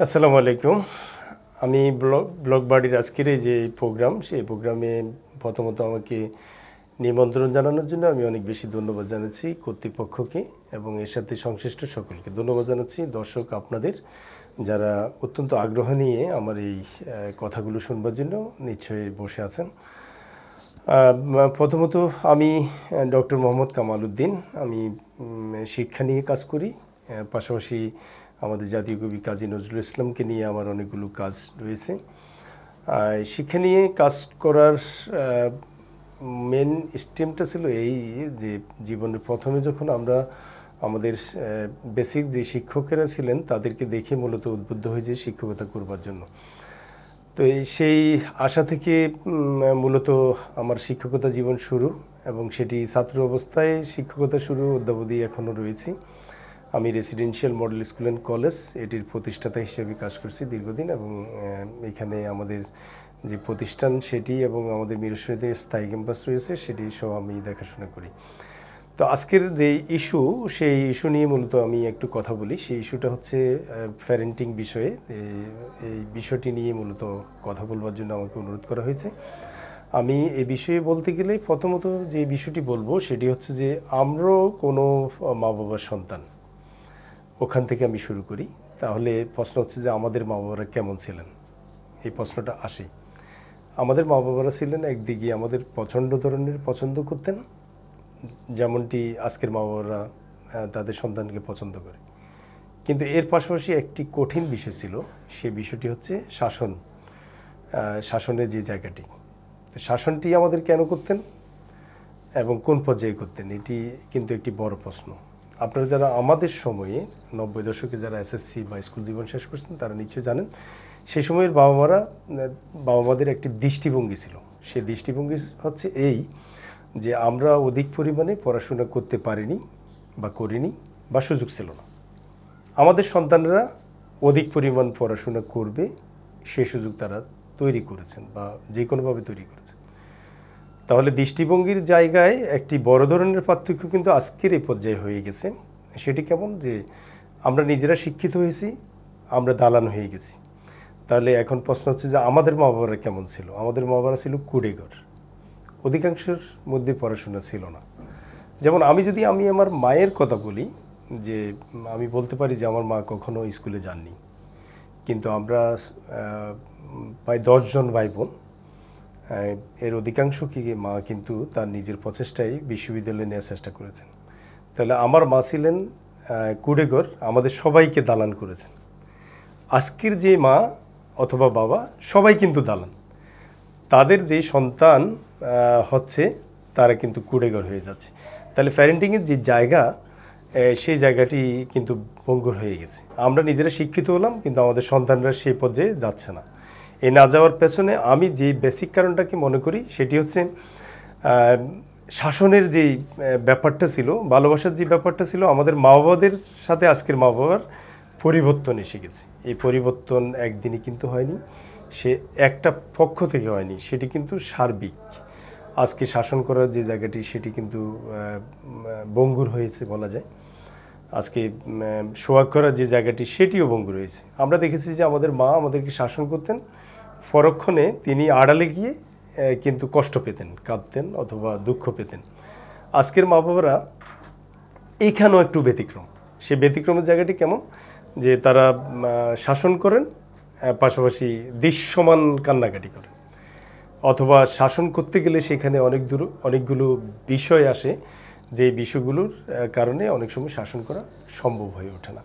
আসসালামু আলাইকুম। আমি ব্লগ বাড়ির আজকের এই যে প্রোগ্রাম, সেই প্রোগ্রামে প্রথমত আমাকে নিমন্ত্রণ জানানোর জন্য আমি অনেক বেশি ধন্যবাদ জানাচ্ছি কর্তৃপক্ষকে এবং এর সাথে সংশ্লিষ্ট সকলকে ধন্যবাদ জানাচ্ছি। দর্শক আপনাদের যারা অত্যন্ত আগ্রহ নিয়ে আমার এই কথাগুলো শুনবার জন্য নিশ্চয়ই বসে আছেন। প্রথমত আমি ডক্টর মোহাম্মদ কামাল উদ্দিন। আমি শিক্ষা নিয়ে কাজ করি, পাশাপাশি আমাদের জাতীয় কবি কাজী নজরুল ইসলামকে নিয়ে আমার অনেকগুলো কাজ রয়েছে। শিক্ষা নিয়ে কাজ করার মেন স্ট্রিমটা ছিল এই যে জীবনের প্রথমে যখন আমরা আমাদের বেসিক যে শিক্ষকেরা ছিলেন তাদেরকে দেখে মূলত উদ্বুদ্ধ হয়ে যে শিক্ষকতা করবার জন্য। তো সেই আশা থেকে মূলত আমার শিক্ষকতা জীবন শুরু, এবং সেটি ছাত্র অবস্থায় শিক্ষকতা শুরু অদ্যাবধি এখনও রয়েছি। আমি residential model school and college এটির প্রতিষ্ঠাতা হিসেবে কাজ করছি দীর্ঘদিন, এবং এখানে আমাদের যে প্রতিষ্ঠান সেটি এবং আমাদের মিরসরাইতে স্থায়ী ক্যাম্পাস রয়েছে সেটি সব আমি দেখাশোনা করি। তো আজকের যে ইস্যু, সেই ইস্যু নিয়ে মূলত আমি একটু কথা বলি। সেই ইস্যুটা হচ্ছে প্যারেন্টিং বিষয়ে। এই বিষয়টি নিয়ে মূলত কথা বলবার জন্য আমাকে অনুরোধ করা হয়েছে। আমি এই বিষয়ে বলতে গেলে প্রথমত যে বিষয়টি বলবো সেটি হচ্ছে যে আমরাও কোনো মা বাবার সন্তান, ওখান থেকে আমি শুরু করি। তাহলে প্রশ্ন হচ্ছে যে আমাদের মা বাবারা কেমন ছিলেন, এই প্রশ্নটা আসে। আমাদের মা বাবারা ছিলেন একদিকে আমাদের প্রচণ্ড ধরনের পছন্দ করতেন, যেমনটি আজকের মা বাবারা তাদের সন্তানকে পছন্দ করে। কিন্তু এর পাশাপাশি একটি কঠিন বিষয় ছিল, সেই বিষয়টি হচ্ছে শাসনের যে জায়গাটি। তো শাসনটি আমাদের কেন করতেন এবং কোন পর্যায়ে করতেন, এটি কিন্তু একটি বড় প্রশ্ন। আপনারা যারা আমাদের সময়ে 90 দশকে যারা এসএসসি বা স্কুল জীবন শেষ করছেন তারা নিশ্চয়ই জানেন, সেই সময়ের বাবা মাদের একটি দৃষ্টিভঙ্গি ছিল। সেই দৃষ্টিভঙ্গি হচ্ছে এই যে আমরা অধিক পরিমাণে পড়াশোনা করতে পারিনি বা করিনি বা সুযোগ ছিল না, আমাদের সন্তানরা অধিক পরিমাণ পড়াশোনা করবে সে সুযোগ তারা তৈরি করেছেন বা যে কোনোভাবে তৈরি করেছেন। তাহলে দৃষ্টিভঙ্গির জায়গায় একটি বড় ধরনের পার্থক্য কিন্তু আজকের এই পর্যায়ে হয়ে গেছে। সেটি কেমন, যে আমরা নিজেরা শিক্ষিত হয়েছি, আমরা দালান হয়ে গেছি। তাহলে এখন প্রশ্ন হচ্ছে যে আমাদের মা বাবারা কেমন ছিল। আমাদের মা বাবারা ছিল কুড়েঘর, অধিকাংশের মধ্যে পড়াশোনা ছিল না। যেমন আমি আমার মায়ের কথা বলি, যে আমি বলতে পারি যে আমার মা কখনো স্কুলে যাননি, কিন্তু আমরা প্রায় 10 জন ভাই বোন, এর অধিকাংশ মা কিন্তু তার নিজের প্রচেষ্টায় বিশ্ববিদ্যালয়ে নেওয়ার চেষ্টা করেছেন। তাহলে আমার মা ছিলেন কুড়েঘর, আমাদের সবাইকে দালান করেছেন। আজকের যে মা অথবা বাবা সবাই কিন্তু দালান, তাদের যে সন্তান হচ্ছে তারা কিন্তু কুড়েঘর হয়ে যাচ্ছে। তাহলে প্যারেন্টিংয়ের যে জায়গা, সেই জায়গাটি কিন্তু ভঙ্গুর হয়ে গেছে। আমরা নিজেরা শিক্ষিত হলাম, কিন্তু আমাদের সন্তানরা সেই পর্যায়ে যাচ্ছে না। এই না যাওয়ার পেছনে আমি যে বেসিক কারণটাকে মনে করি সেটি হচ্ছে শাসনের যেই ব্যাপারটা ছিল, ভালোবাসার যে ব্যাপারটা ছিল, আমাদের মা বাবাদের সাথে আজকের মা বাবার পরিবর্তন এসে গেছে। এই পরিবর্তন একদিনই কিন্তু হয়নি, সে একটা পক্ষ থেকে হয়নি, সেটি কিন্তু সার্বিক। আজকে শাসন করার যে জায়গাটি সেটি কিন্তু ভঙ্গুর হয়েছে বলা যায়। আজকে সোহাগ করার যে জায়গাটি সেটিও ভঙ্গুর হয়েছে। আমরা দেখেছি যে আমাদের মা আমাদেরকে শাসন করতেন, পরক্ষণে তিনি আড়ালে গিয়ে কিন্তু কষ্ট পেতেন, কাঁদতেন অথবা দুঃখ পেতেন। আজকের মা বাবারা এইখানেও একটু ব্যতিক্রম। সে ব্যতিক্রমের জায়গাটি কেমন, যে তারা শাসন করেন, পাশাপাশি দৃশ্যমান কান্নাকাটি করেন, অথবা শাসন করতে গেলে সেখানে অনেকগুলো বিষয় আসে, যে বিষয়গুলোর কারণে অনেক সময় শাসন করা সম্ভব হয়ে ওঠে না।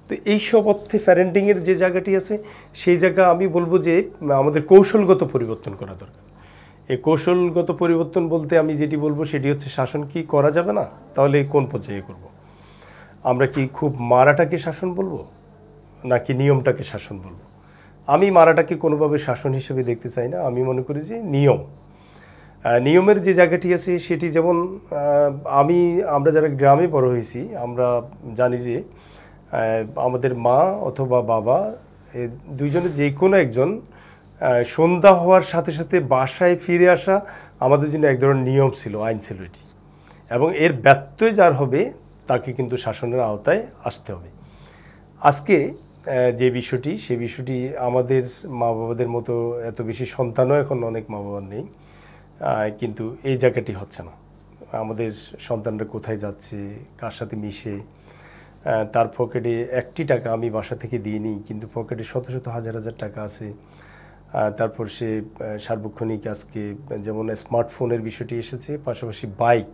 তো এইসব অর্থে প্যারেন্টিংয়ের যে জায়গাটি আছে, সেই জায়গা আমি বলবো যে আমাদের কৌশলগত পরিবর্তন করা দরকার। এই কৌশলগত পরিবর্তন বলতে আমি যেটি বলবো সেটি হচ্ছে, শাসন কি করা যাবে না, তাহলে কোন পর্যায়ে করব? আমরা কি খুব মারাটাকে শাসন বলবো, নাকি নিয়মটাকে শাসন বলবো? আমি মারাটাকে কোনোভাবে শাসন হিসেবে দেখতে চাই না। আমি মনে করি যে নিয়মের যে জায়গাটি আছে সেটি, যেমন আমরা যারা গ্রামে বড় হয়েছি, আমরা জানি যে আমাদের মা অথবা বাবা দুইজনের যে কোনো একজন সন্ধ্যা হওয়ার সাথে সাথে বাসায় ফিরে আসা আমাদের জন্য এক ধরনের নিয়ম ছিল, আইন ছিল এটি। এবং এর ব্যত্যয় যার হবে তাকে কিন্তু শাসনের আওতায় আসতে হবে। আজকে যে বিষয়টি, সেই বিষয়টি আমাদের মা বাবাদের মতো এত বেশি সন্তানও এখন অনেক মা বাবার নেই, কিন্তু এই জায়গাটি হচ্ছে না। আমাদের সন্তানরা কোথায় যাচ্ছে, কার সাথে মিশে, তার পকেটে একটি টাকা আমি বাসা থেকে দিয়ে নিই, কিন্তু পকেটে শত শত হাজার হাজার টাকা আছে। তারপর সে সার্বক্ষণিক আজকে যেমন স্মার্টফোনের বিষয়টি এসেছে, পাশাপাশি বাইক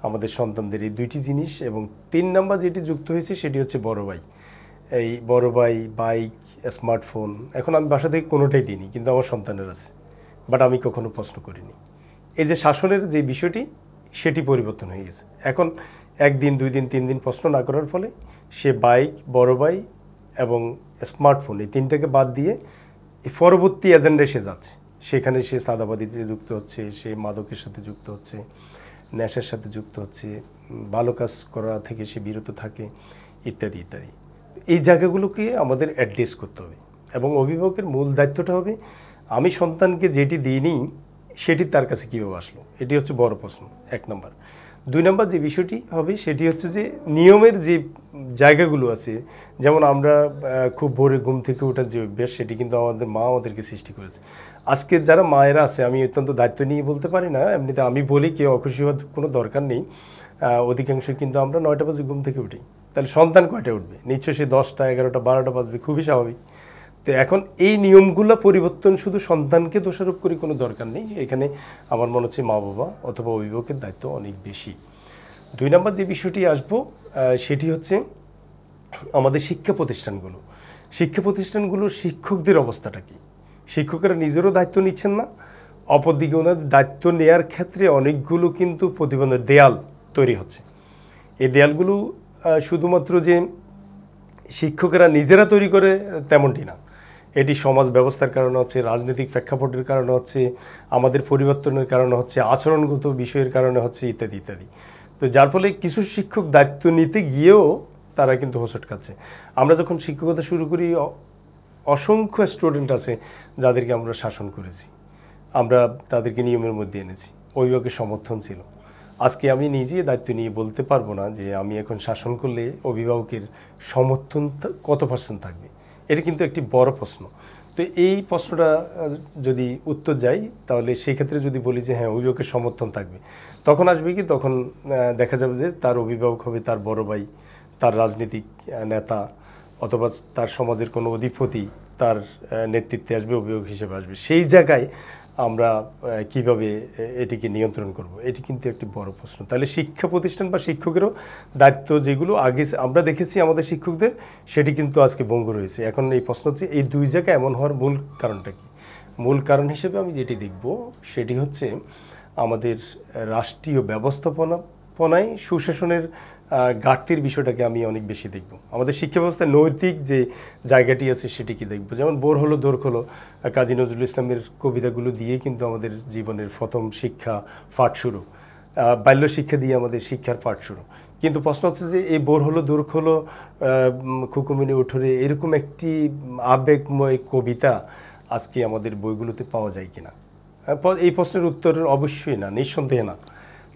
আমাদের সন্তানদের, এই দুইটি জিনিস। এবং 3 নাম্বার যেটি যুক্ত হয়েছে সেটি হচ্ছে বড় ভাই। এই বড় ভাই, বাইক, স্মার্টফোন, এখন আমি বাসা থেকে কোনোটাই দিইনি, কিন্তু আমার সন্তানের আছে, বাট আমি কখনো প্রশ্ন করিনি। এই যে শাসনের যে বিষয়টি, সেটি পরিবর্তন হয়ে গেছে। এখন 1 দিন 2 দিন 3 দিন প্রশ্ন না করার ফলে সে বাইক, বড় ভাই এবং স্মার্টফোন, এই 3টাকে বাদ দিয়ে এই পরবর্তী এজেন্ডায় সে যাচ্ছে। সেখানে সে সাদাবাদিতে যুক্ত হচ্ছে, সে মাদকের সাথে যুক্ত হচ্ছে, নেশার সাথে যুক্ত হচ্ছে, ভালো কাজ করা থেকে সে বিরত থাকে, ইত্যাদি ইত্যাদি। এই জায়গাগুলোকে আমাদের অ্যাড্রেস করতে হবে এবং অভিভাবকের মূল দায়িত্বটা হবে আমি সন্তানকে যেটি দিইনি সেটি তার কাছে কীভাবে আসলো, এটি হচ্ছে বড় প্রশ্ন, 1 নম্বর। 2 নম্বর যে বিষয়টি হবে সেটি হচ্ছে যে নিয়মের যে জায়গাগুলো আছে, যেমন আমরা খুব ভোরে ঘুম থেকে ওঠার যে অভ্যাস, সেটি কিন্তু আমাদের মা আমাদেরকে সৃষ্টি করেছে। আজকে যারা মায়েরা আছে, আমি অত্যন্ত দায়িত্ব নিয়ে বলতে পারি না, এমনিতে আমি বলি কেউ অখুশি হওয়ার কোনো দরকার নেই। অধিকাংশ কিন্তু আমরা 9টা বাজে ঘুম থেকে উঠি, তাহলে সন্তান কয়টায় উঠবে? নিশ্চয়ই সে 10টা, 11টা, 12টা বাজবে, খুবই স্বাভাবিক। তো এখন এই নিয়মগুলো পরিবর্তন শুধু সন্তানকে দোষারোপ করে কোনো দরকার নেই, এখানে আমার মনে হচ্ছে মা বাবা অথবা অভিভাবকের দায়িত্ব অনেক বেশি। 2 নম্বর যে বিষয়টি আসবো সেটি হচ্ছে আমাদের শিক্ষা প্রতিষ্ঠানগুলো। শিক্ষা প্রতিষ্ঠানগুলোর শিক্ষকদের অবস্থাটা কী? শিক্ষকেরা নিজেরও দায়িত্ব নিচ্ছেন না, অপরদিকে ওনাদের দায়িত্ব নেয়ার ক্ষেত্রে অনেকগুলো কিন্তু প্রতিবন্ধক দেয়াল তৈরি হচ্ছে। এই দেয়ালগুলো শুধুমাত্র যে শিক্ষকেরা নিজেরা তৈরি করে তেমনটি না, এটি সমাজ ব্যবস্থার কারণে হচ্ছে, রাজনৈতিক প্রেক্ষাপটের কারণে হচ্ছে, আমাদের পরিবর্তনের কারণে হচ্ছে, আচরণগত বিষয়ের কারণে হচ্ছে, ইত্যাদি ইত্যাদি। তো যার ফলে কিছু শিক্ষক দায়িত্ব নিতে গিয়েও তারা কিন্তু হোঁচট খাচ্ছে। আমরা যখন শিক্ষকতা শুরু করি, অসংখ্য স্টুডেন্ট আছে যাদেরকে আমরা শাসন করেছি, আমরা তাদেরকে নিয়মের মধ্যে এনেছি, অভিভাবকের সমর্থন ছিল। আজকে আমি নিজে দায়িত্ব নিয়ে বলতে পারবো না যে আমি এখন শাসন করলে অভিভাবকের সমর্থন কত % থাকবে, এটা কিন্তু একটি বড় প্রশ্ন। তো এই প্রশ্নটা যদি উত্তর যাই, তাহলে সেক্ষেত্রে যদি বলি যে হ্যাঁ অভিভাবকের সমর্থন থাকবে, তখন আসবে কি, তখন দেখা যাবে যে তার অভিভাবক হবে তার বড় ভাই, তার রাজনীতিক নেতা, অথবা তার সমাজের কোনো অধিপতি তার নেতৃত্বে আসবে, অভিভাবক হিসেবে আসবে। সেই জায়গায় আমরা কিভাবে এটিকে নিয়ন্ত্রণ করব, এটি কিন্তু একটি বড় প্রশ্ন। তাহলে শিক্ষা প্রতিষ্ঠান বা শিক্ষকেরও দায়িত্ব যেগুলো আগে আমরা দেখেছি আমাদের শিক্ষকদের, সেটি কিন্তু আজকে ভঙ্গ রয়েছে। এখন এই প্রশ্ন হচ্ছে এই 2 জায়গায় এমন হওয়ার মূল কারণটা কী? মূল কারণ হিসেবে আমি যেটি দেখব সেটি হচ্ছে আমাদের রাষ্ট্রীয় ব্যবস্থাপনায় সুশাসনের ঘাটতির বিষয়টাকে আমি অনেক বেশি দেখব। আমাদের শিক্ষা ব্যবস্থায় নৈতিক যে জায়গাটি আছে সেটিকে দেখব। যেমন বোর হলো দোর হলো, কাজী নজরুল ইসলামের কবিতাগুলো দিয়ে কিন্তু আমাদের জীবনের প্রথম শিক্ষা পাঠ শুরু, বাল্য শিক্ষা দিয়ে আমাদের শিক্ষার পাঠ শুরু। কিন্তু প্রশ্ন হচ্ছে যে এই বোর হলো দোর হলো, খুকুমিনি উঠোরে, এরকম একটি আবেগময় কবিতা আজকে আমাদের বইগুলোতে পাওয়া যায় কিনা? এই প্রশ্নের উত্তর অবশ্যই না, নিঃসন্দেহে না।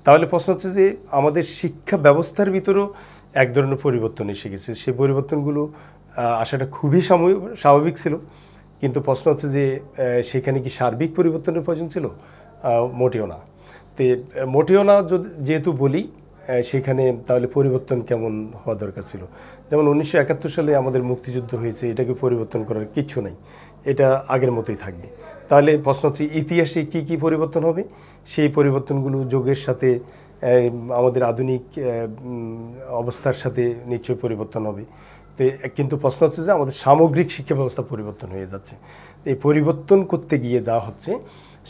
তাহলে প্রশ্ন হচ্ছে যে আমাদের শিক্ষা ব্যবস্থার ভিতরেও এক ধরনের পরিবর্তন এসে গেছে। সেই পরিবর্তনগুলো আসাটা খুবই স্বাভাবিক ছিল, কিন্তু প্রশ্ন হচ্ছে যে সেখানে কি সার্বিক পরিবর্তনের প্রয়োজন ছিল? মোটেও না। তো মোটেও না যেহেতু বলি, সেখানে তাহলে পরিবর্তন কেমন হওয়া দরকার ছিল? যেমন 1971 সালে আমাদের মুক্তিযুদ্ধ হয়েছে, এটাকে পরিবর্তন করার কিচ্ছু নেই, এটা আগের মতোই থাকবে। তাহলে প্রশ্ন হচ্ছে ইতিহাসে কি কি পরিবর্তন হবে? সেই পরিবর্তনগুলো যুগের সাথে, আমাদের আধুনিক অবস্থার সাথে নিশ্চয়ই পরিবর্তন হবে। তো কিন্তু প্রশ্ন হচ্ছে যে আমাদের সামগ্রিক শিক্ষা ব্যবস্থা পরিবর্তন হয়ে যাচ্ছে। এই পরিবর্তন করতে গিয়ে যা হচ্ছে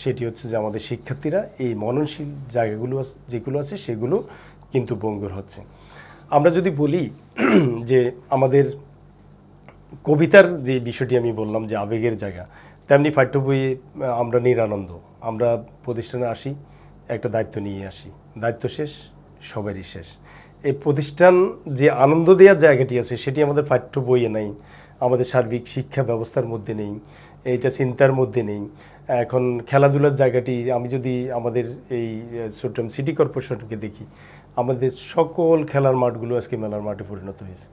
সেটি হচ্ছে যে আমাদের শিক্ষার্থীরা এই মননশীল জায়গাগুলো যেগুলো আছে সেগুলো কিন্তু ভঙ্গুর হচ্ছে। আমরা যদি বলি যে আমাদের কবিতার যে বিষয়টি আমি বললাম যে আবেগের জায়গা, তেমনি পাঠ্য বইয়ে আমরা নিরানন্দ, আমরা প্রতিষ্ঠানে আসি, একটা দায়িত্ব নিয়ে আসি, দায়িত্ব শেষ, সবারই শেষ। এই প্রতিষ্ঠান যে আনন্দ দেওয়ার জায়গাটি আছে সেটি আমাদের পাঠ্য বইয়ে নেই, আমাদের সার্বিক শিক্ষা ব্যবস্থার মধ্যে নেই, এইটা চিন্তার মধ্যে নেই। এখন খেলাধুলার জায়গাটি আমি যদি আমাদের এই চট্টগ্রাম সিটি কর্পোরেশনকে দেখি, আমাদের সকল খেলার মাঠগুলো আজকে মেলার মাঠে পরিণত হয়েছে,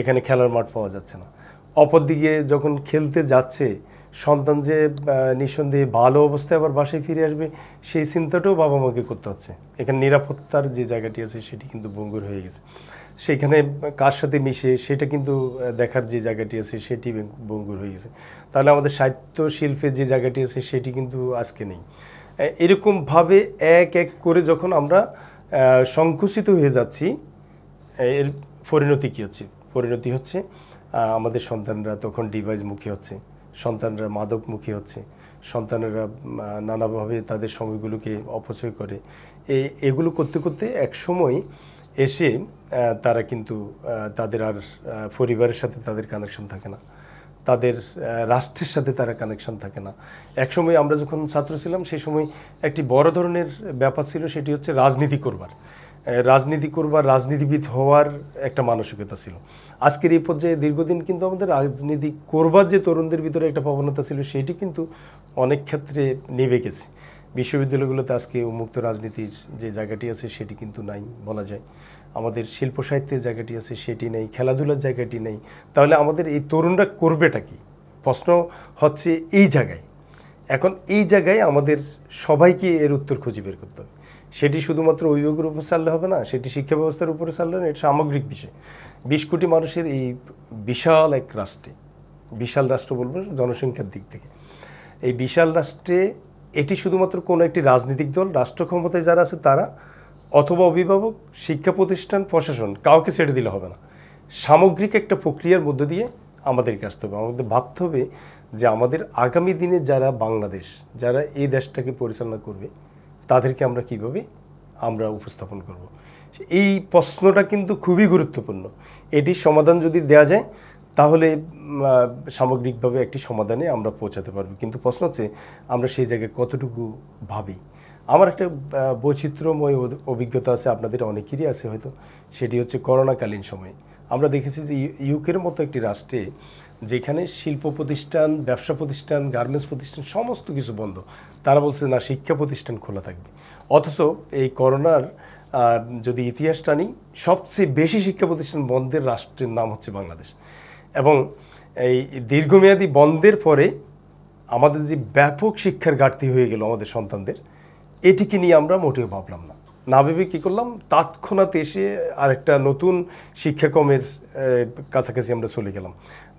এখানে খেলার মাঠ পাওয়া যাচ্ছে না। অপরদিকে যখন খেলতে যাচ্ছে সন্তান যে নিঃসন্দেহে ভালো অবস্থায় আবার বাসায় ফিরে আসবে সেই চিন্তাটাও বাবা মাকে করতে হচ্ছে। এখানে নিরাপত্তার যে জায়গাটি আছে সেটি কিন্তু ভঙ্গুর হয়ে গেছে। সেখানে কার সাথে মিশে সেটা কিন্তু দেখার যে জায়গাটি আছে সেটি ভঙ্গুর হয়ে গেছে। তাহলে আমাদের সাহিত্য শিল্পের যে জায়গাটি আছে সেটি কিন্তু আজকে নেই। এরকমভাবে এক এক করে যখন আমরা সংকুচিত হয়ে যাচ্ছি, এর পরিণতি কী হচ্ছে? পরিণতি হচ্ছে আমাদের সন্তানরা তখন ডিভাইসমুখী হচ্ছে, সন্তানরা মাদকমুখী হচ্ছে, সন্তানেরা নানাভাবে তাদের সময়গুলোকে অপচয় করে। এগুলো করতে করতে এক সময় এসে তারা কিন্তু তাদের আর পরিবারের সাথে তাদের কানেকশন থাকে না, তাদের রাষ্ট্রের সাথে তারা কানেকশন থাকে না। একসময় আমরা যখন ছাত্র ছিলাম সেই সময় একটি বড় ধরনের ব্যাপার ছিল, সেটি হচ্ছে রাজনীতি করবার, রাজনীতিবিদ হওয়ার একটা মানসিকতা ছিল। আজকের এই পর্যায়ে দীর্ঘদিন কিন্তু আমাদের রাজনীতি করবার যে তরুণদের ভিতরে একটা প্রবণতা ছিল সেটি কিন্তু অনেক ক্ষেত্রে নেমে গেছে। বিশ্ববিদ্যালয়গুলোতে আজকে উন্মুক্ত রাজনীতির যে জায়গাটি আছে সেটি কিন্তু নাই বলা যায়। আমাদের শিল্প সাহিত্যের জায়গাটি আছে সেটি নেই, খেলাধুলার জায়গাটি নেই। তাহলে আমাদের এই তরুণরা করবেটা কি? প্রশ্ন হচ্ছে এই জায়গায়। এখন এই জায়গায় আমাদের সবাইকে এর উত্তর খুঁজে বের করতে হবে। সেটি শুধুমাত্র অভিভাবকের উপর চাললে হবে না, সেটি শিক্ষা ব্যবস্থার উপরে চাললে না, এটা সামগ্রিক বিষয়। 20 কোটি মানুষের এই বিশাল এক রাষ্ট্রে, বিশাল রাষ্ট্র বলবো জনসংখ্যার দিক থেকে, এই বিশাল রাষ্ট্রে এটি শুধুমাত্র কোনো একটি রাজনৈতিক দল, রাষ্ট্র ক্ষমতায় যারা আছে তারা, অথবা অভিভাবক, শিক্ষা প্রতিষ্ঠান, প্রশাসন, কাউকে ছেড়ে দিলে হবে না। সামগ্রিক একটা প্রক্রিয়ার মধ্য দিয়ে আমাদেরকে আসতে হবে। আমাদের ভাবতে হবে যে আমাদের আগামী দিনে যারা বাংলাদেশ, যারা এই দেশটাকে পরিচালনা করবে, তাদেরকে আমরা কীভাবে আমরা উপস্থাপন করব। এই প্রশ্নটা কিন্তু খুবই গুরুত্বপূর্ণ। এটির সমাধান যদি দেওয়া যায় তাহলে সামগ্রিকভাবে একটি সমাধানে আমরা পৌঁছাতে পারব। কিন্তু প্রশ্ন হচ্ছে আমরা সেই জায়গায় কতটুকু ভাবি। আমার একটা বৈচিত্র্যময় অভিজ্ঞতা আছে, আপনাদের অনেকেরই আছে হয়তো। সেটি হচ্ছে করোনাকালীন সময়ে আমরা দেখেছি যে ইউকের মতো একটি রাষ্ট্রে, যেখানে শিল্প প্রতিষ্ঠান, ব্যবসা প্রতিষ্ঠান, গার্মেন্টস প্রতিষ্ঠান সমস্ত কিছু বন্ধ, তারা বলছে না শিক্ষা প্রতিষ্ঠান খোলা থাকবে। অথচ এই করোনার যদি ইতিহাস টানি, সবচেয়ে বেশি শিক্ষা প্রতিষ্ঠান বন্ধের রাষ্ট্রের নাম হচ্ছে বাংলাদেশ। এবং এই দীর্ঘমেয়াদী বন্ধের পরে আমাদের যে ব্যাপক শিক্ষার ঘাটতি হয়ে গেল আমাদের সন্তানদের, এটিকে নিয়ে আমরা মোটেও ভাবলাম না। না ভেবে কী করলাম, তৎক্ষণাৎ এসে আরেকটা নতুন শিক্ষাক্রমের কাছাকাছি আমরা চলে গেলাম।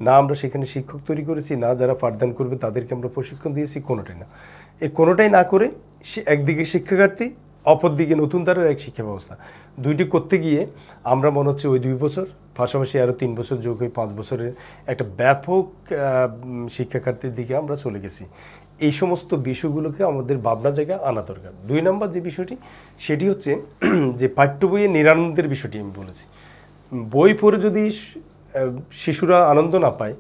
না আমরা সেখানে শিক্ষক তৈরি করেছি, না যারা পাঠদান করবে তাদেরকে আমরা প্রশিক্ষণ দিয়েছি, কোনোটাই না। এই কোনোটাই না করে একদিকে শিক্ষা ঘাটতি, অপরদিকে নতুন ধারার এক শিক্ষা ব্যবস্থা, দুইটি করতে গিয়ে আমরা মনে হচ্ছে ওই 2 বছর পাশাপাশি আরও 3 বছর যোগ হয়ে 5 বছরের একটা ব্যাপক শিক্ষা ঘাটতির দিকে আমরা চলে গেছি। এই সমস্ত বিষয়গুলোকে আমাদের ভাবনা জায়গায় আনা দরকার। 2 নম্বর যে বিষয়টি, সেটি হচ্ছে যে পাঠ্য বইয়ে নিরানন্দের বিষয়টি আমি বলেছি। বই পড়ে যদি শিশুরা আনন্দ না পায়,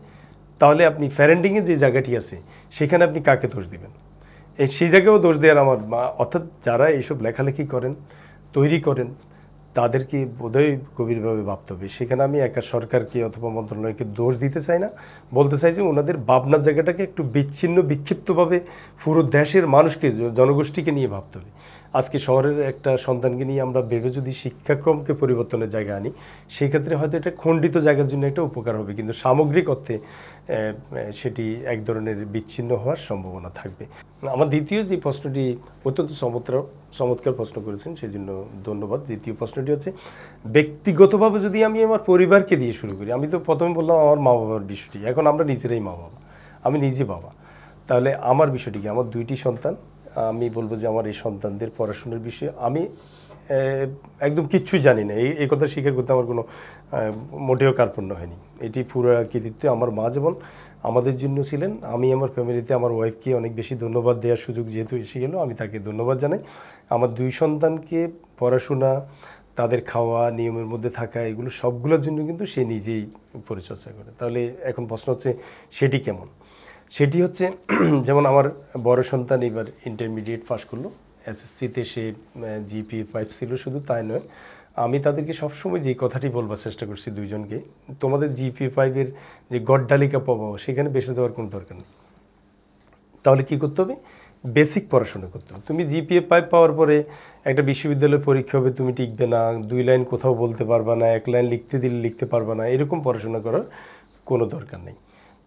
তাহলে আপনি প্যারেন্টিংয়ের যে জায়গাটি আছে সেখানে আপনি কাকে দোষ দিবেন? সেই জায়গায়ও দোষ দেওয়ার আমার, অর্থাৎ যারা এইসব লেখালেখি করেন, তৈরি করেন, তাদেরকে বোধহয় গভীরভাবে ভাবতে হবে। সেখানে আমি একা সরকারকে অথবা মন্ত্রণালয়কে দোষ দিতে চাই না, বলতে চাই যে ওনাদের ভাবনার জায়গাটাকে একটু বিচ্ছিন্ন বিক্ষিপ্তভাবে পুরো দেশের মানুষকে, জনগোষ্ঠীকে নিয়ে ভাবতে হবে। আজকে শহরের একটা সন্তানকে নিয়ে আমরা ভেবে যদি শিক্ষাক্রমকে পরিবর্তনের জায়গা আনি, সেক্ষেত্রে হয়তো এটা খণ্ডিত জায়গার জন্য একটা উপকার হবে, কিন্তু সামগ্রিক অর্থে সেটি এক ধরনের বিচ্ছিন্ন হওয়ার সম্ভাবনা থাকবে। আমার দ্বিতীয় যে প্রশ্নটি অত্যন্ত চমৎকার প্রশ্ন করেছেন, সেই জন্য ধন্যবাদ। দ্বিতীয় প্রশ্নটি হচ্ছে, ব্যক্তিগতভাবে যদি আমি আমার পরিবারকে দিয়ে শুরু করি, আমি তো প্রথমে বললাম আমার মা বাবার বিষয়টি, এখন আমরা নিজেরাই মা বাবা, আমি নিজে বাবা। তাহলে আমার বিষয়টি কি? আমার 2টি সন্তান। আমি বলবো যে আমার এই সন্তানদের পড়াশোনার বিষয়ে আমি একদম কিচ্ছুই জানি না। এই কথা স্বীকার করতে আমার কোনো মোটেও কার্পণ্য হয়নি। এটি পুরো কৃতিত্ব আমার মা যেমন আমাদের জন্য ছিলেন, আমি আমার ফ্যামিলিতে আমার ওয়াইফকে অনেক বেশি ধন্যবাদ দেওয়ার সুযোগ যেহেতু এসে গেল, আমি তাকে ধন্যবাদ জানাই। আমার 2 সন্তানকে পড়াশোনা, তাদের খাওয়া, নিয়মের মধ্যে থাকা, এগুলো সবগুলোর জন্য কিন্তু সে নিজেই পরিচর্যা করে। তাহলে এখন প্রশ্ন হচ্ছে সেটি কেমন? সেটি হচ্ছে যেমন আমার বড় সন্তান এবার ইন্টারমিডিয়েট পাস করলো, এসএসসিতে সে জিপিএ 5 ছিল, শুধু তাই নয়, আমি তাদেরকে সবসময় যে কথাটি বলবার চেষ্টা করছি 2 জনকে, তোমাদের জিপিএ 5-এর যে গড্ডালিকা প্রবাহ, সেখানে বেসে যাওয়ার কোনো দরকার নেই। তাহলে কী করতে হবে? বেসিক পড়াশোনা করতে হবে। তুমি জিপিএ 5 পাওয়ার পরে একটা বিশ্ববিদ্যালয় পরীক্ষা হবে, তুমি টিকবে না, 2 লাইন কোথাও বলতে পারবা না, 1 লাইন লিখতে দিলে লিখতে পারবা না, এরকম পড়াশোনা করার কোনো দরকার নেই।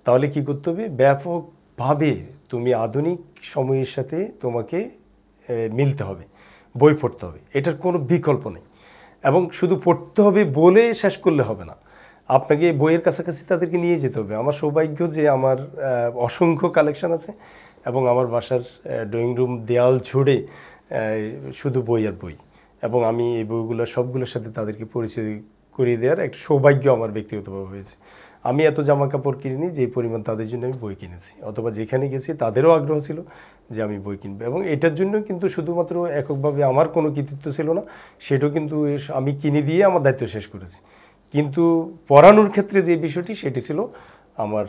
তাহলে কি করতে হবে, ব্যাপকভাবে তুমি আধুনিক সময়ের সাথে তোমাকে মিলতে হবে, বই পড়তে হবে, এটার কোনো বিকল্প নেই। এবং শুধু পড়তে হবে বলে শেষ করলে হবে না, আপনাকে বইয়ের কাছাকাছি তাদেরকে নিয়ে যেতে হবে। আমার সৌভাগ্য যে আমার অসংখ্য কালেকশন আছে এবং আমার বাসার ড্রয়িং রুম দেয়াল ঝুড়ে শুধু বই আর বই, এবং আমি এই বইগুলো সবগুলোর সাথে তাদেরকে পরিচয় করিয়ে দেওয়ার একটা সৌভাগ্য আমার ব্যক্তিগতভাবে হয়েছে। আমি এত জামা কাপড় কিনিনি যে পরিমাণ তাদের জন্য আমি বই কিনেছি, অথবা যেখানে গেছি তাদেরও আগ্রহ ছিল যে আমি বই কিনবো, এবং এটার জন্য কিন্তু শুধুমাত্র এককভাবে আমার কোনো কৃতিত্ব ছিল না, সেটাও কিন্তু আমি কিনে দিয়ে আমার দায়িত্ব শেষ করেছি। কিন্তু পড়ানোর ক্ষেত্রে যে বিষয়টি সেটি ছিল আমার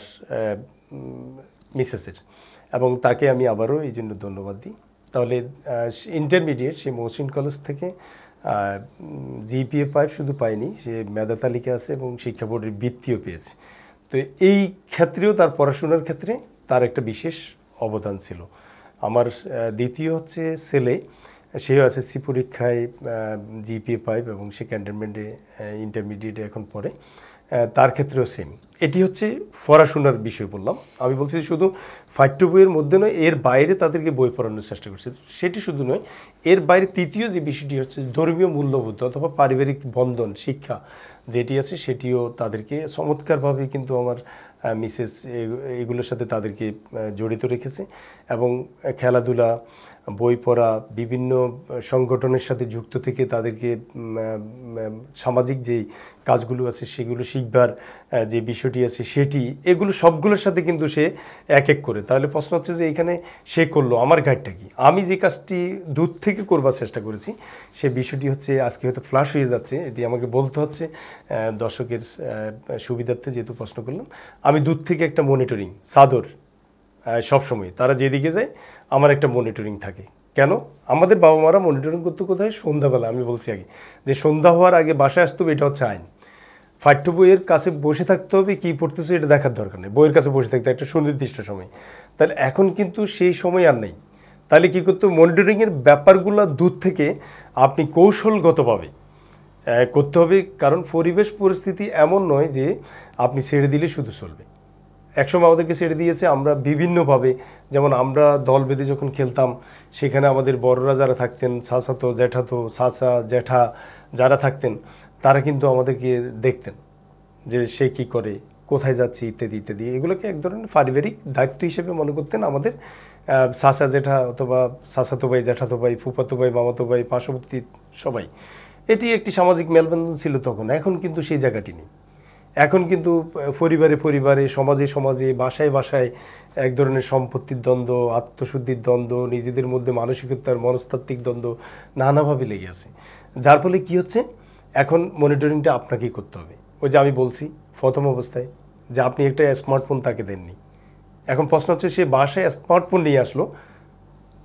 মিসেসের, এবং তাকে আমি আবারও এই জন্য ধন্যবাদ দিই। তাহলে ইন্টারমিডিয়েট সে মহসিন কলেজ থেকে জিপিএ 5 শুধু পায়নি, সে মেধা তালিকা আছে এবং শিক্ষা বোর্ডের বৃত্তিও পেয়েছে। তো এই ক্ষেত্রেও তার পড়াশোনার ক্ষেত্রে তার একটা বিশেষ অবদান ছিল। আমার দ্বিতীয় হচ্ছে ছেলে, সেও এসএসসি পরীক্ষায় জিপিএ 5 এবং সে ক্যান্টনমেন্টে ইন্টারমিডিয়েটে এখন পড়ে, তার ক্ষেত্রেও সেম। এটি হচ্ছে পড়াশোনার বিষয় বললাম। আমি বলছি শুধু 5 to বইয়ের মধ্যে নয়, এর বাইরে তাদেরকে বই পড়ানোর চেষ্টা করছে। সেটি শুধু নয়, এর বাইরে তৃতীয় যে বিষয়টি হচ্ছে ধর্মীয় মূল্যবোধ অথবা পারিবারিক বন্ধন শিক্ষা যেটি আছে সেটিও তাদেরকে চমৎকারভাবে কিন্তু আমার মিসেস এগুলোর সাথে তাদেরকে জড়িত রেখেছে, এবং খেলাধুলা, বই পড়া, বিভিন্ন সংগঠনের সাথে যুক্ত থেকে তাদেরকে সামাজিক যে কাজগুলো আছে সেগুলো শিখবার যে বিষয়টি আছে সেটি, এগুলো সবগুলোর সাথে কিন্তু সে এক এক করে। তাহলে প্রশ্ন হচ্ছে যে এখানে সে করলো, আমার গাইডটা কি? আমি যে কাজটি দূর থেকে করবার চেষ্টা করেছি সে বিষয়টি হচ্ছে আজকে হয়তো ফ্ল্যাশ হয়ে যাচ্ছে, এটি আমাকে বলতে হচ্ছে দর্শকের সুবিধার্থে, যেহেতু প্রশ্ন করলাম। আমি দূর থেকে একটা মনিটরিং চাদর, সবসময় তারা যেদিকে যায় আমার একটা মনিটরিং থাকে। কেন? আমাদের বাবা মারা মনিটরিং করতে কোথায়? সন্ধ্যাবেলা। আমি বলছি আগে যে সন্ধ্যা হওয়ার আগে বাসায় আসতে হবে, এটা হচ্ছে আইন। 5 to বইয়ের কাছে বসে থাকতে হবে, কী পড়তেছে এটা দেখার দরকার নেই, বইয়ের কাছে বসে থাকতে একটা সুনির্দিষ্ট সময়। তাহলে এখন কিন্তু সেই সময় আর নেই। তাহলে কী করতে হবে? মনিটরিংয়ের ব্যাপারগুলো দূর থেকে আপনি কৌশলগতভাবে করতে হবে, কারণ পরিবেশ পরিস্থিতি এমন নয় যে আপনি ছেড়ে দিলে শুধু চলবে। একসময় আমাদেরকে ছেড়ে দিয়েছে, আমরা বিভিন্নভাবে, যেমন আমরা দল বেঁধে যখন খেলতাম সেখানে আমাদের বড়রা যারা থাকতেন, চাচাতো জ্যাঠাতো চাচা জ্যাঠা যারা থাকতেন, তারা কিন্তু আমাদেরকে দেখতেন যে সে কী করে, কোথায় যাচ্ছে, ইত্যাদি ইত্যাদি। এগুলোকে এক ধরনের পারিবারিক দায়িত্ব হিসেবে মনে করতেন আমাদের চাচা জ্যাঠা অথবা চাচাতো ভাই, জ্যাঠাতো ভাই, ফুফাতো ভাই, মামাতো ভাই, পার্শ্ববর্তী সবাই। এটি একটি সামাজিক মেলবন্ধন ছিল তখন। এখন কিন্তু সেই জায়গাটি নেই। এখন কিন্তু পরিবারে পরিবারে, সমাজে সমাজে, বাসায় বাসায় এক ধরনের সম্পত্তির দ্বন্দ্ব, আত্মশুদ্ধির দ্বন্দ্ব, নিজেদের মধ্যে মানসিকতার মনস্তাত্ত্বিক দ্বন্দ্ব নানাভাবে লেগে আছে। যার ফলে কি হচ্ছে, এখন মনিটরিংটা আপনাকেই করতে হবে। ওই যে আমি বলছি প্রথম অবস্থায় যে আপনি একটা স্মার্টফোন তাকে দেননি। এখন প্রশ্ন হচ্ছে সে বাসায় স্মার্টফোন নিয়ে আসলো,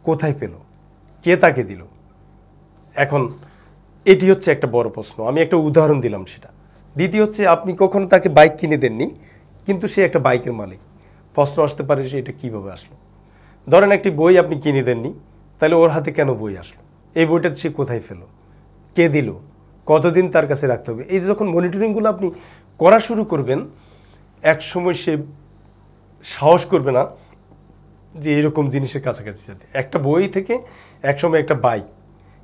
কোথায় পেল, কে তাকে দিল? এখন এটি হচ্ছে একটা বড় প্রশ্ন। আমি একটা উদাহরণ দিলাম সেটা। দ্বিতীয় হচ্ছে, আপনি কখনো তাকে বাইক কিনে দেননি, কিন্তু সে একটা বাইকের মালিক। প্রশ্ন আসতে পারে যে এটা কীভাবে আসলো? ধরেন একটি বই আপনি কিনে দেননি, তাহলে ওর হাতে কেন বই আসলো? এই বইটা সে কোথায় ফেলো, কে দিল, কতদিন তার কাছে রাখতে হবে? এই যে যখন মনিটরিংগুলো আপনি করা শুরু করবেন, এক সময় সে সাহস করবে না যে এরকম জিনিসের কাছাকাছি যাতে। একটা বই থেকে একসময়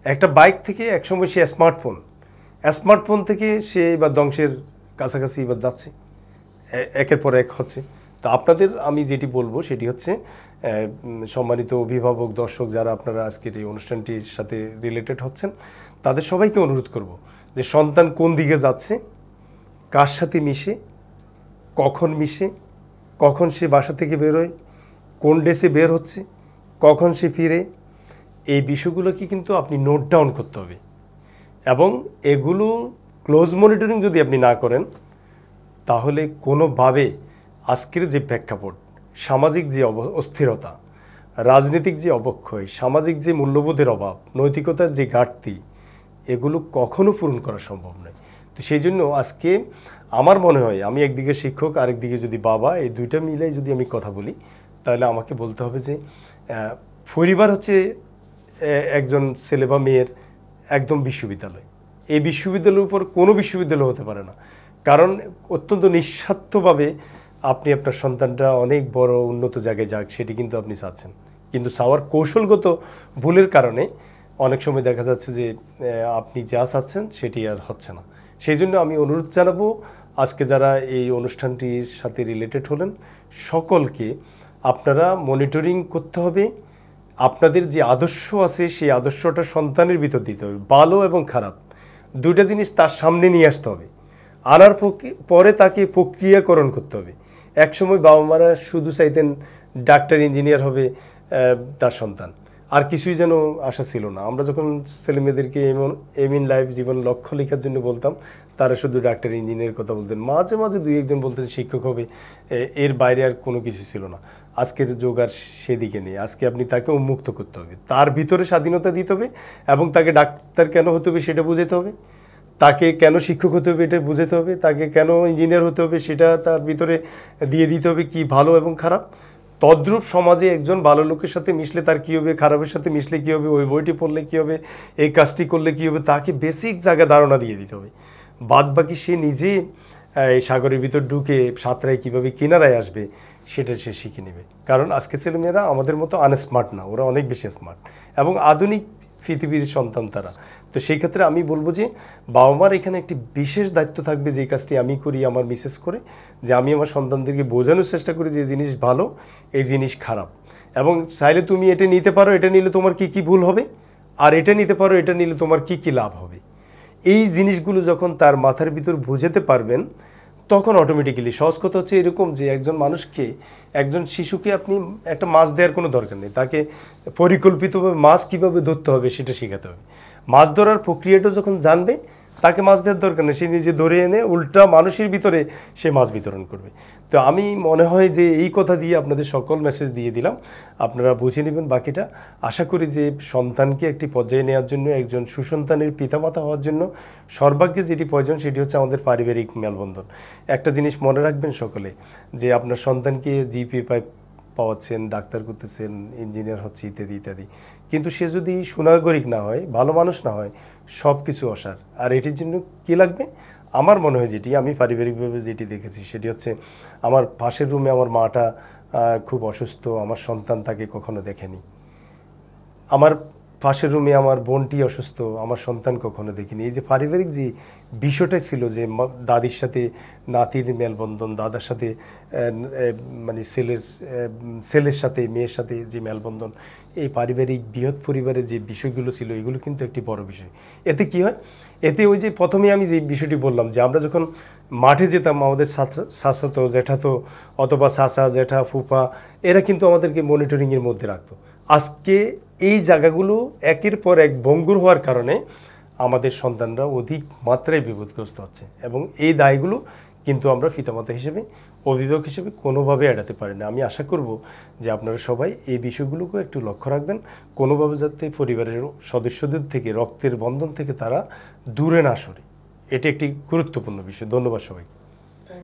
একটা বাইক থেকে একসময় সে স্মার্টফোন থেকে সে এবার ধ্বংসের কাছাকাছি এবার যাচ্ছে, একের পর এক হচ্ছে। তো আপনাদের আমি যেটি বলবো সেটি হচ্ছে, সম্মানিত অভিভাবক, দর্শক যারা আপনারা আজকের এই অনুষ্ঠানটির সাথে রিলেটেড হচ্ছেন, তাদের সবাইকে অনুরোধ করব যে সন্তান কোন দিকে যাচ্ছে, কার সাথে মিশে, কখন সে বাসা থেকে বেরোয়, কোন ডেসে বের হচ্ছে, কখন সে ফিরে, এই বিষয়গুলোকে কিন্তু আপনি নোট ডাউন করতে হবে। এবং এগুলো ক্লোজ মনিটরিং যদি আপনি না করেন, তাহলে কোনোভাবে আজকের যে প্রেক্ষাপট, সামাজিক যে অস্থিরতা, রাজনৈতিক যে অবক্ষয়, সামাজিক যে মূল্যবোধের অভাব, নৈতিকতার যে ঘাটতি, এগুলো কখনো পূরণ করা সম্ভব নয়। তো সেই জন্য আজকে আমার মনে হয়, আমি একদিকে শিক্ষক, আরেকদিকে যদি বাবা, এই দুইটা মিলাই যদি আমি কথা বলি, তাহলে আমাকে বলতে হবে যে পরিবার হচ্ছে একজন ছেলে বা মেয়ের একদম বিশ্ববিদ্যালয়। এই বিশ্ববিদ্যালয়ের উপর কোনো বিশ্ববিদ্যালয় হতে পারে না, কারণ অত্যন্ত নিঃস্বার্থভাবে আপনি আপনার সন্তানটা অনেক বড় উন্নত জায়গায় যাক, সেটি কিন্তু আপনি চাচ্ছেন, কিন্তু চাওয়ার কৌশলগত ভুলের কারণে অনেক সময় দেখা যাচ্ছে যে আপনি যা চাচ্ছেন সেটি আর হচ্ছে না। সেই জন্য আমি অনুরোধ জানাবো আজকে যারা এই অনুষ্ঠানটির সাথে রিলেটেড হলেন সকলকে, আপনারা মনিটরিং করতে হবে। আপনাদের যে আদর্শ আছে সেই আদর্শটা সন্তানের ভিতর দিতে হবে। ভালো এবং খারাপ দুইটা জিনিস তার সামনে নিয়ে আসতে হবে, আনার পরে তাকে প্রক্রিয়াকরণ করতে হবে। একসময় বাবা মারা শুধু চাইতেন ডাক্তার ইঞ্জিনিয়ার হবে তার সন্তান, আর কিছুই যেন আশা ছিল না। আমরা যখন ছেলেমেয়েদেরকে এম ইন লাইফ জীবন লক্ষ্য লেখার জন্য বলতাম, তারা শুধু ডাক্তার ইঞ্জিনিয়ারের কথা বলতেন, মাঝে মাঝে দুই একজন বলতেন শিক্ষক হবে, এর বাইরে আর কোনো কিছু ছিল না। আজকের যুগ আর সেদিকে নেই। আজকে আপনি তাকে উন্মুক্ত করতে হবে, তার ভিতরে স্বাধীনতা দিতে হবে, এবং তাকে ডাক্তার কেন হতে হবে সেটা বুঝাতে হবে, তাকে কেন শিক্ষক হতে হবে এটা বুঝাতে হবে, তাকে কেন ইঞ্জিনিয়ার হতে হবে সেটা তার ভিতরে দিয়ে দিতে হবে, কি ভালো এবং খারাপ। তদ্রূপ সমাজে একজন ভালো লোকের সাথে মিশলে তার কী হবে, খারাপের সাথে মিশলে কী হবে, ওই বইটি পড়লে কী হবে, এই কাজটি করলে কী হবে, তাকে বেসিক জায়গা ধারণা দিয়ে দিতে হবে। বাদ বাকি সে নিজে এই সাগরের ভিতর ঢুকে সাঁতরায় কীভাবে কিনারায় আসবে সেটা সে শিখে নেবে। কারণ আজকে ছেলেমেয়েরা আমাদের মতো আনস্মার্ট না, ওরা অনেক বেশি স্মার্ট এবং আধুনিক পৃথিবীর সন্তান তারা। তো সেই ক্ষেত্রে আমি বলবো যে বাবা মার এখানে একটি বিশেষ দায়িত্ব থাকবে, যে কাজটি আমি করি, আমার মিসেস করে, যে আমি আমার সন্তানদেরকে বোঝানোর চেষ্টা করি যে জিনিস ভালো, এই জিনিস খারাপ, এবং চাইলে তুমি এটা নিতে পারো, এটা নিলে তোমার কি কি ভুল হবে, আর এটা নিতে পারো, এটা নিলে তোমার কি কি লাভ হবে। এই জিনিসগুলো যখন তার মাথার ভিতর বুঝাতে পারবেন, তখন অটোমেটিক্যালি, সহজ কথা হচ্ছে এরকম যে একজন মানুষকে, একজন শিশুকে আপনি একটা মাছ দেওয়ার কোনো দরকার নেই, তাকে পরিকল্পিতভাবে মাছ কীভাবে ধরতে হবে সেটা শেখাতে হবে। মাছ ধরার প্রক্রিয়াটা যখন জানবে, তাকে মাছ দেওয়ার দরকার নেই, সে নিজে ধরে এনে উল্টা মানুষের ভিতরে সে মাছ বিতরণ করবে। তো আমি মনে হয় যে এই কথা দিয়ে আপনাদের সকল মেসেজ দিয়ে দিলাম, আপনারা বুঝে নেবেন বাকিটা। আশা করি যে সন্তানকে একটি পর্যায়ে নেওয়ার জন্য, একজন সুসন্তানের পিতামাতা হওয়ার জন্য সর্বাগ্যে যেটি প্রয়োজন সেটি হচ্ছে আমাদের পারিবারিক মেলবন্ধন। একটা জিনিস মনে রাখবেন সকলে, যে আপনার সন্তানকে জিপিএ পাওয়াচ্ছেন, ডাক্তার করতেছেন, ইঞ্জিনিয়ার হচ্ছে, ইত্যাদি ইত্যাদি, কিন্তু সে যদি সুনাগরিক না হয়, ভালো মানুষ না হয়, সব কিছু অসার। আর এটির জন্য কী লাগবে, আমার মনে হয় যেটি আমি পারিবারিকভাবে যেটি দেখেছি সেটি হচ্ছে, আমার পাশের রুমে আমার মাটা খুব অসুস্থ, আমার সন্তান তাকে কখনো দেখেনি। আমার পাশের রুমে আমার বোনটি অসুস্থ, আমার সন্তান কখনো দেখিনি। এই যে পারিবারিক যে বিষয়টাই ছিল, যে দাদির সাথে নাতির মেলবন্ধন, দাদার সাথে মানে ছেলের সাথে মেয়ের সাথে যে মেলবন্ধন, এই পারিবারিক বৃহৎ পরিবারের যে বিষয়গুলো ছিল, এগুলো কিন্তু একটি বড় বিষয়। এতে কি হয়, এতে ওই যে প্রথমে আমি যে বিষয়টি বললাম, যে আমরা যখন মাঠে যেতাম, আমাদের চাচাতো, জ্যাঠাতো, অথবা চাচা, জ্যাঠা, ফুফা, এরা কিন্তু আমাদেরকে মনিটরিংয়ের মধ্যে রাখতো। আজকে এই জায়গাগুলো একের পর এক ভঙ্গুর হওয়ার কারণে আমাদের সন্তানরা অধিক মাত্রায় বিপদগ্রস্ত হচ্ছে, এবং এই দায়গুলো কিন্তু আমরা পিতামাতা হিসেবে, অভিভাবক হিসেবে কোনোভাবে এড়াতে পারি না। আমি আশা করব যে আপনারা সবাই এই বিষয়গুলোকে একটু লক্ষ্য রাখবেন, কোনোভাবে যাতে পরিবারের সদস্যদের থেকে, রক্তের বন্ধন থেকে তারা দূরে না সরে। এটি একটি গুরুত্বপূর্ণ বিষয়। ধন্যবাদ সবাই।